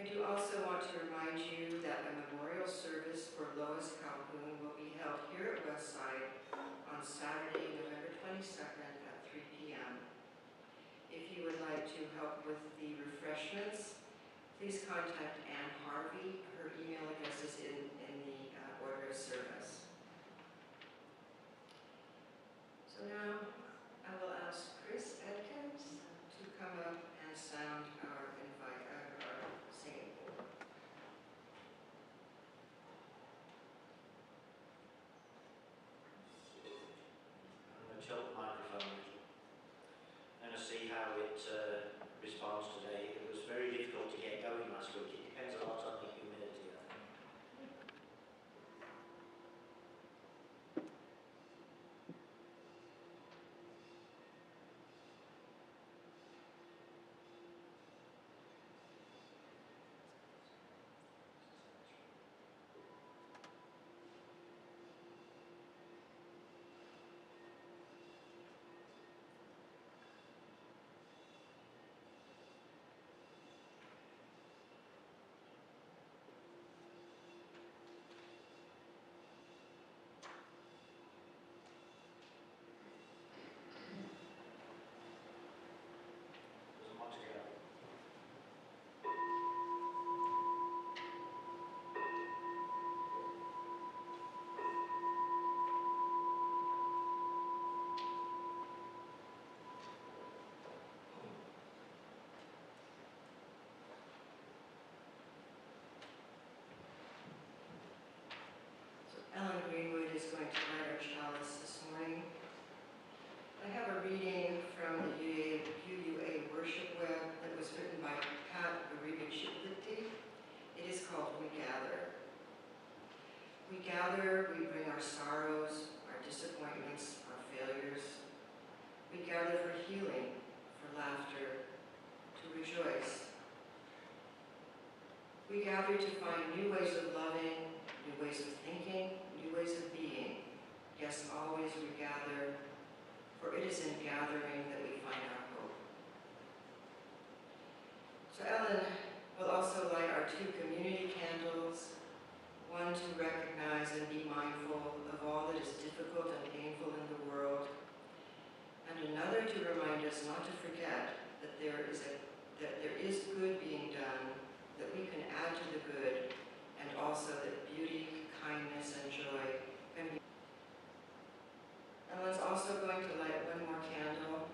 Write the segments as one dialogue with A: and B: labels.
A: do also want to remind you that a memorial service for Lois Calhoun will be held here at Westside on Saturday, November 22nd at 3 p.m. If you would like to help with the refreshments, please contact Ann Harvey. Her email address is in the order of service. So now I will ask Chris Edkins to come up and sound our singing bowl.
B: I'm going to tilt the microphone and see how it responds today. It was very difficult to get going last week. It depends a lot on the humidity, I think. Doesn't want to go.
A: Ellen Greenwood is going to light our chalice this morning. I have a reading from the UUA Worship Web that was written by Pat Uribe-Shipley. It is called We Gather. We gather, we bring our sorrows, our disappointments, our failures. We gather for healing, for laughter, to rejoice. We gather to find new ways of loving, new ways of thinking, new ways of being. Yes, always we gather, for it is in gathering that we find our hope. So Ellen will also light our 2 community candles, one to recognize and be mindful of all that is difficult and painful in the world, and another to remind us not to forget that there is good being done, that we can add to the good, and also that beauty, kindness, and joy can be. Ellen's also going to light one more candle.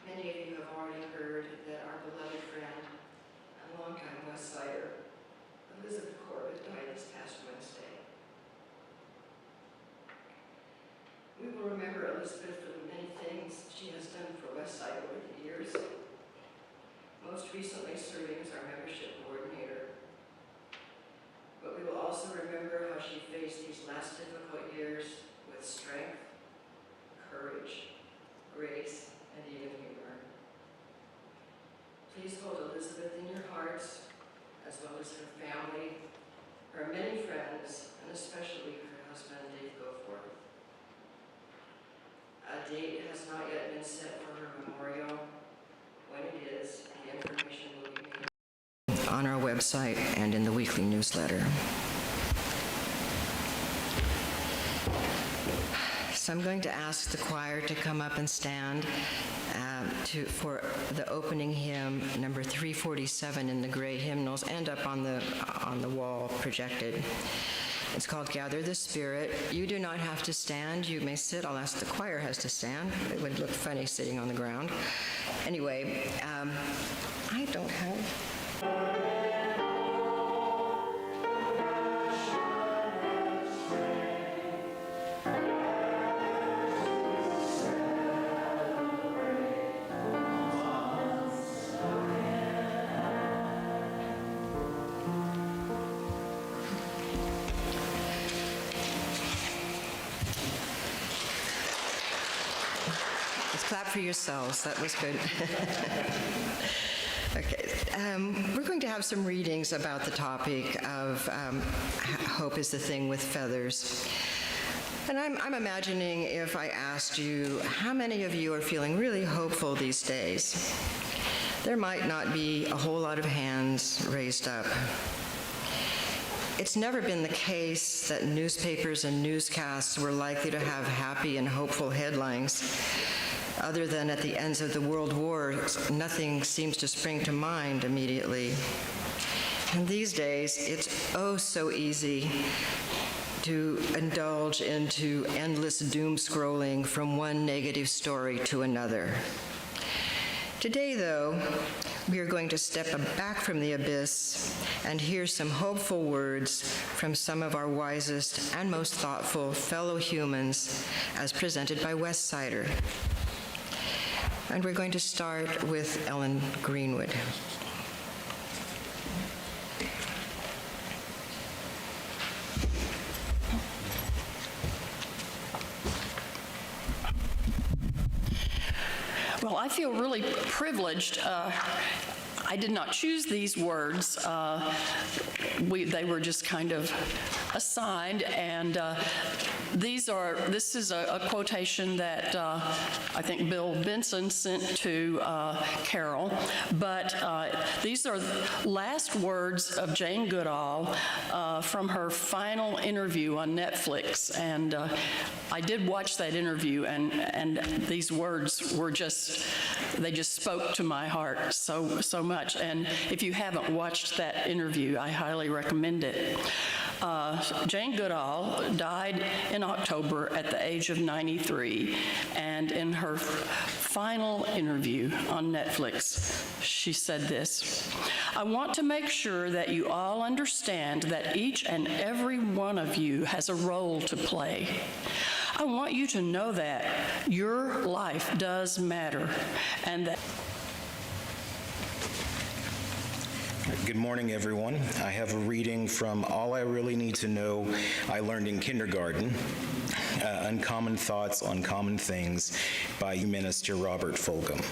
A: Many of you have already heard that our beloved friend and longtime Westsider, Elizabeth Corbett, died this past Wednesday. We will remember Elizabeth for the many things she has done for Westside over the years, most recently serving as our membership coordinator. But we will also remember how she faced these last difficult years with strength, courage, grace, and even humor. Please hold Elizabeth in your hearts, as well as her family, her many friends, and especially her husband, Dave Goforth. A date has not yet been set for her memorial. When it is, the information will be made on our website and in the weekly newsletter. So I'm going to ask the choir to come up and stand for the opening hymn, number 347 in the gray hymnals, and up on the wall projected. It's called Gather the Spirit. You do not have to stand. You may sit. I'll ask the choir has to stand. It would look funny sitting on the ground. Anyway, I don't have... Clap for yourselves. That was good. Okay. We're going to have some readings about the topic of hope is the thing with feathers. And I'm imagining if I asked you, how many of you are feeling really hopeful these days? There might not be a whole lot of hands hands raised up. It's never been the case that newspapers and newscasts were likely to have happy and hopeful headlines. Other than at the ends of the world wars, nothing seems to spring to mind immediately. And these days, it's oh so easy to indulge into endless doom scrolling from one negative story to another. Today, though, we are going to step back from the abyss and hear some hopeful words from some of our wisest and most thoughtful fellow humans as presented by Westsider. And we're going to start with Ellen Greenwood.
C: Well, I feel really privileged. I did not choose these words. They were just kind of assigned, and this is a quotation that I think Bill Benson sent to Carol, but these are last words of Jane Goodall from her final interview on Netflix, and I did watch that interview, and these words were they just spoke to my heart so much. And if you haven't watched that interview, I highly recommend it. Jane Goodall died in October at the age of 93, and in her final interview on Netflix, she said this: "I want to make sure that you all understand that each and every one of you has a role to play. I want you to know that your life does matter, and that..."
D: Good morning, everyone. I have a reading from All I Really Need to Know I Learned in Kindergarten, Uncommon Thoughts on Common Things by Minister Robert Fulgham.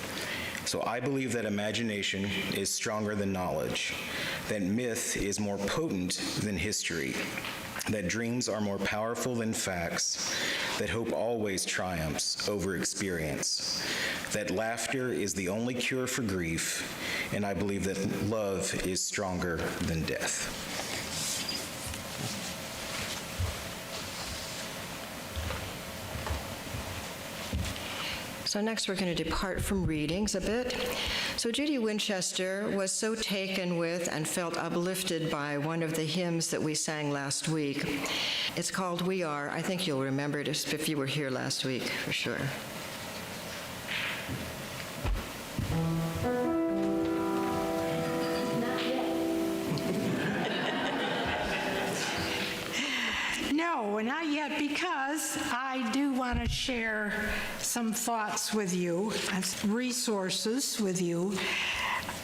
D: So I believe that imagination is stronger than knowledge, that myth is more potent than history, that dreams are more powerful than facts, that hope always triumphs over experience, that laughter is the only cure for grief, and I believe that love is stronger than death.
A: So next we're going to depart from readings a bit. So Judy Winchester was so taken with and felt uplifted by one of the hymns that we sang last week. It's called We Are. I think you'll remember it if you were here last week, for sure.
E: No, not yet, because I do want to share some thoughts with you, resources with you.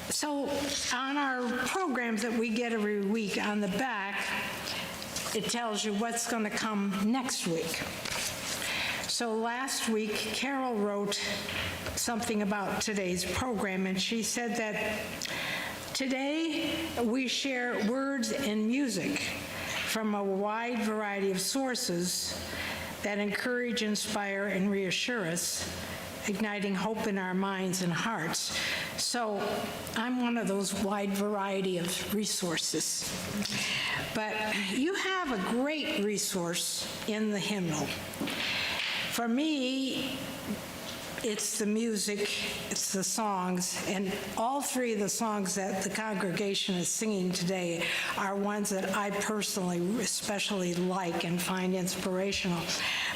E: So on our programs that we get every week, on the back, it tells you what's going to come next week. So last week, Carol wrote something about today's program, and she said that today we share words and music from a wide variety of sources that encourage, inspire, and reassure us, igniting hope in our minds and hearts. So I'm one of those wide variety of resources. But you have a great resource in the hymnal. For me, it's the music, it's the songs, and all three of the songs that the congregation is singing today are ones that I personally especially like and find inspirational.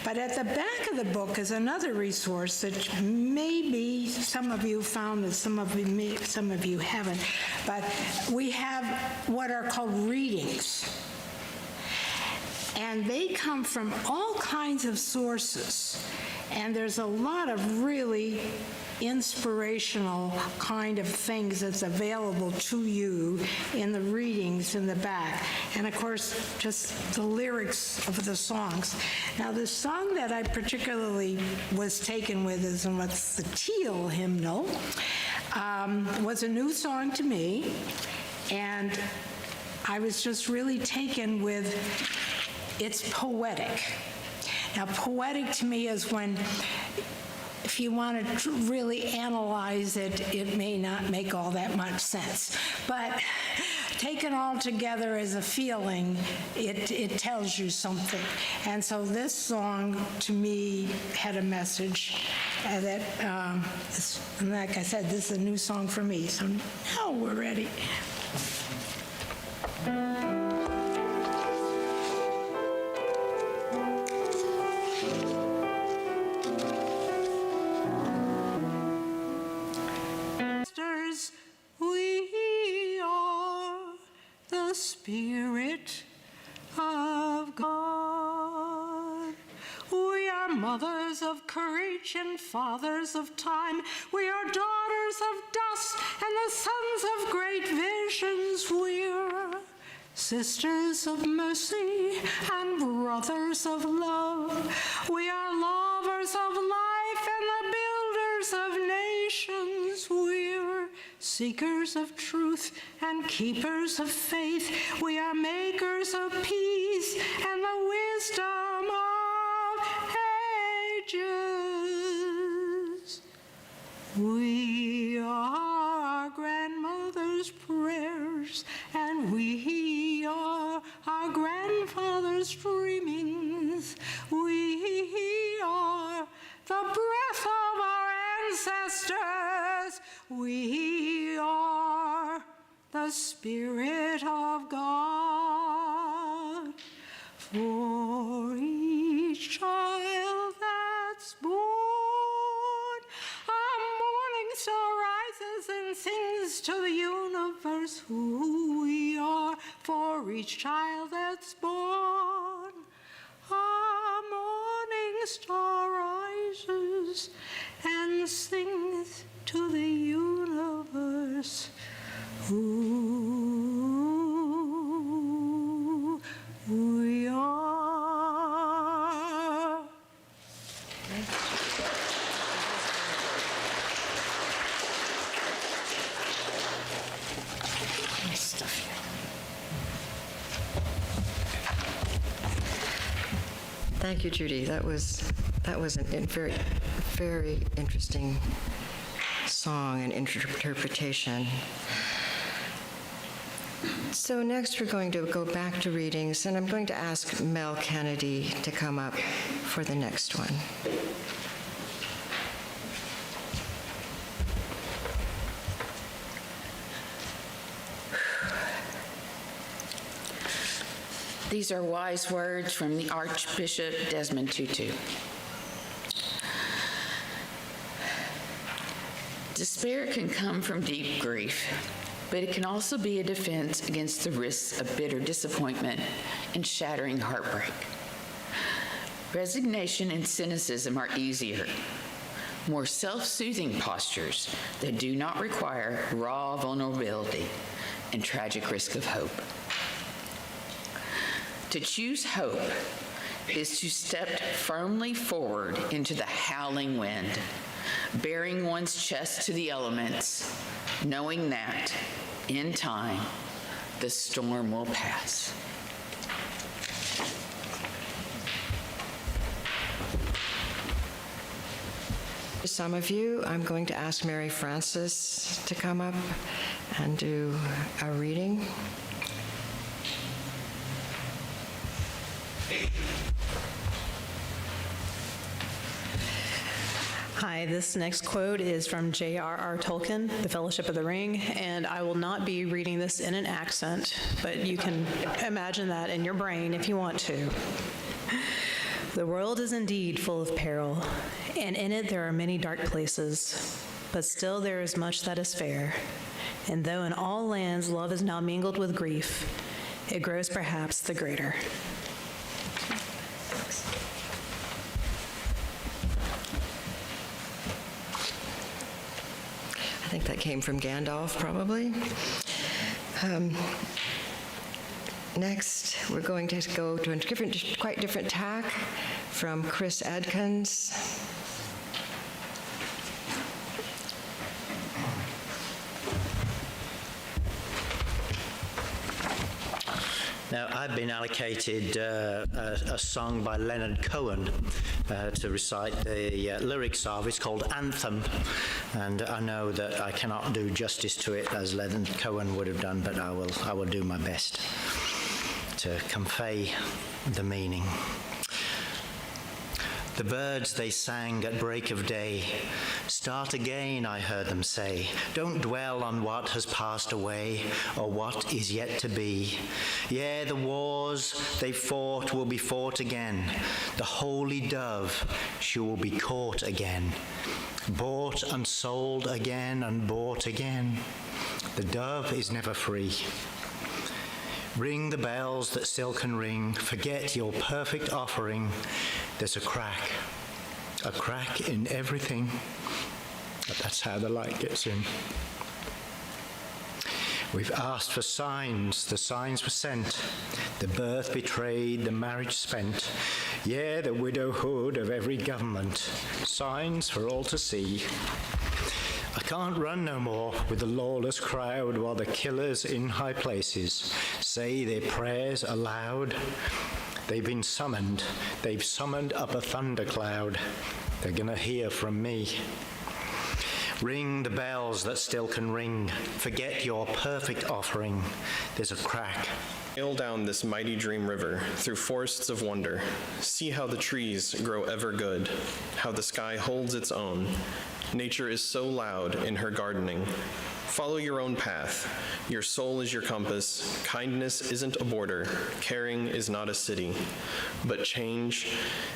E: But at the back of the book is another resource that maybe some of you found and some of you haven't, but we have what are called readings. And they come from all kinds of sources. And there's a lot of really inspirational kind of things that's available to you in the readings in the back. And of course, just the lyrics of the songs. Now, the song that I particularly was taken with is in what's the Teal hymnal, was a new song to me. And I was just really taken with it's poetic. Now, poetic to me is when if you want to really analyze it, it may not make all that much sense. But taken all together as a feeling, it tells you something. And so this song, to me, had a message that, like I said, this is a new song for me. So now we're ready. We are the Spirit of God. We are mothers of courage and fathers of time. We are daughters of dust and the sons of great visions. We're sisters of mercy and brothers of love. We are lovers of life and the builders of nations. We're seekers of truth and keepers of faith. We are makers of peace and the wisdom of ages. We are our grandmother's prayers, and we are our grandfather's dreamings. We are the breath of our ancestors. We are the Spirit of God. For each child that's born, a morning star rises and sings to the universe who we are. For each child that's born, a morning star rises and sings to the universe who we are. Nice stuff here.
A: Thank you, Judy. That was a very, very interesting song and interpretation. So next we're going to go back to readings, and I'm going to ask Mel Kennedy to come up for the next one.
F: These are wise words from the Archbishop Desmond Tutu. Despair can come from deep grief, but it can also be a defense against the risks of bitter disappointment and shattering heartbreak. Resignation and cynicism are easier, more self-soothing postures that do not require raw vulnerability and tragic risk of hope. To choose hope is to step firmly forward into the howling wind, bearing one's chest to the elements, knowing that, in time, the storm will pass.
A: For some of you, I'm going to ask Mary Frances to come up and do a reading.
G: Hi, this next quote is from J.R.R. Tolkien, The Fellowship of the Ring, and I will not be reading this in an accent, but you can imagine that in your brain if you want to. The world is indeed full of peril, and in it there are many dark places, but still there is much that is fair. And though in all lands love is now mingled with grief, it grows perhaps the greater.
A: I think that came from Gandalf, probably. Next, we're going to go to a quite different tack from Chris Adkins.
B: Now, I've been allocated a song by Leonard Cohen to recite the lyrics of. It's called Anthem, and I know that I cannot do justice to it as Leonard Cohen would have done, but I will do my best to convey the meaning. The birds, they sang at break of day. Start again, I heard them say. Don't dwell on what has passed away or what is yet to be. Yeah, the wars they fought will be fought again. The holy dove, she will be caught again. Bought and sold again and bought again. The dove is never free. Ring the bells that still can ring. Forget your perfect offering. There's a crack in everything. But that's how the light gets in. We've asked for signs. The signs were sent. The birth betrayed, the marriage spent. Yeah, the widowhood of every government. Signs for all to see. I can't run no more with the lawless crowd while the killers in high places say their prayers aloud. They've been summoned. They've summoned up a thundercloud. They're going to hear from me. Ring the bells that still can ring. Forget your perfect offering. There's a crack.
H: Sail down this mighty dream river through forests of wonder. See how the trees grow ever good, how the sky holds its own. Nature is so loud in her gardening. Follow your own path. Your soul is your compass. Kindness isn't a border. Caring is not a city. But change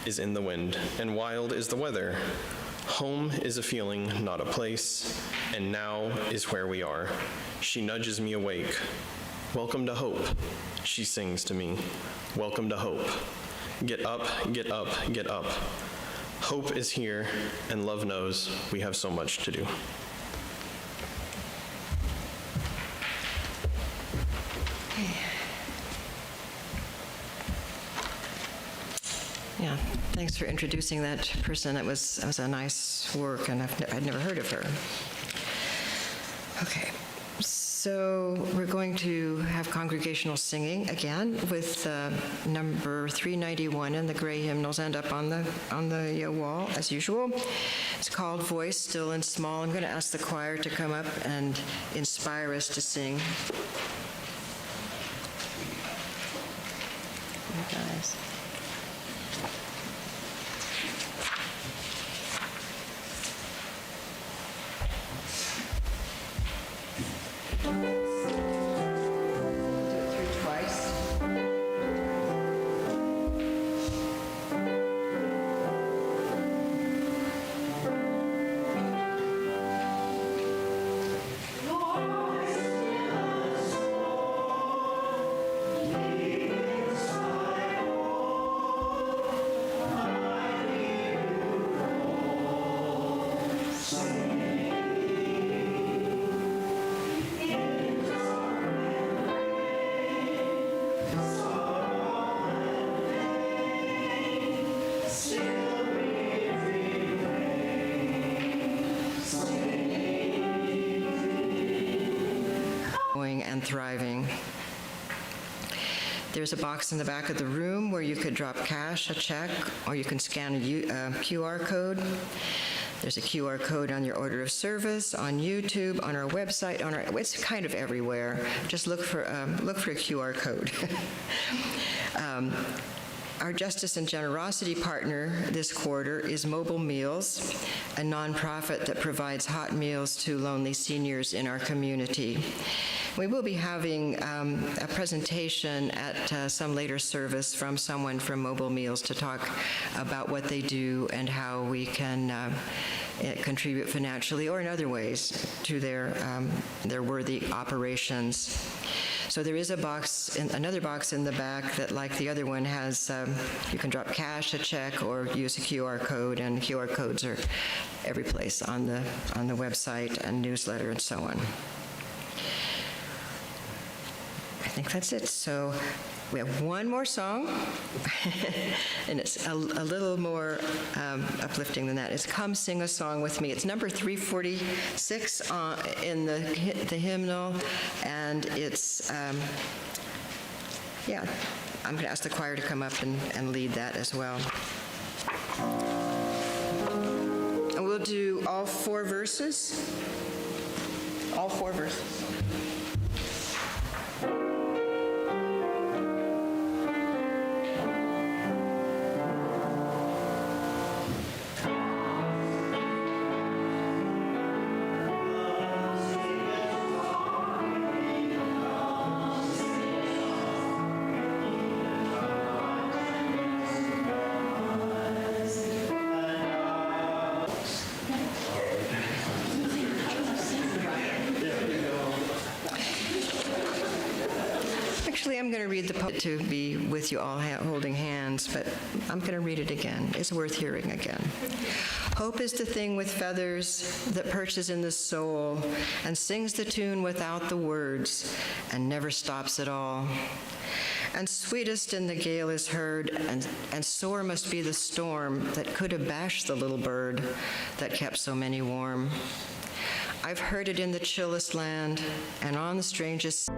H: is in the wind, and wild is the weather. Home is a feeling, not a place, and now is where we are. She nudges me awake. Welcome to hope, she sings to me. Welcome to hope. Get up, get up, get up. Hope is here, and love knows we have so much to do.
A: Yeah, thanks for introducing that person. That was a nice work, and I'd never heard of her. Okay, so we're going to have congregational singing again with number 391 and the gray hymnals end up on the wall as usual. It's called Voice Still and Small. I'm going to ask the choir to come up and inspire us to sing. You guys. And thriving. There's a box in the back of the room where you could drop cash, a check, or you can scan a QR code. There's a QR code on your order of service, on YouTube, on our website, it's kind of everywhere. Just look for a QR code. Our Justice and Generosity partner this quarter is Mobile Meals, a nonprofit that provides hot meals to lonely seniors in our community. We will be having a presentation at some later service from someone from Mobile Meals to talk about what they do and how we can contribute financially or in other ways to their worthy operations. So there is another box in the back that, like the other one, has you can drop cash, a check, or use a QR code, and QR codes are every place on the website and newsletter and so on. I think that's it. So we have one more song, and it's a little more uplifting than that. It's Come Sing a Song With Me. It's number 346 in the hymnal, and it's Yeah, I'm going to ask the choir to come up and lead that as well. And we'll do all 4 verses. All 4 verses. Actually, I'm going to read the poem to be with you all holding hands, but I'm going to read it again. It's worth hearing again. Hope is the thing with feathers that perches in the soul and sings the tune without the words and never stops at all. And sweetest in the gale is heard, and sore must be the storm that could have bashed the little bird that kept so many warm. I've heard it in the chillest land and on the strangest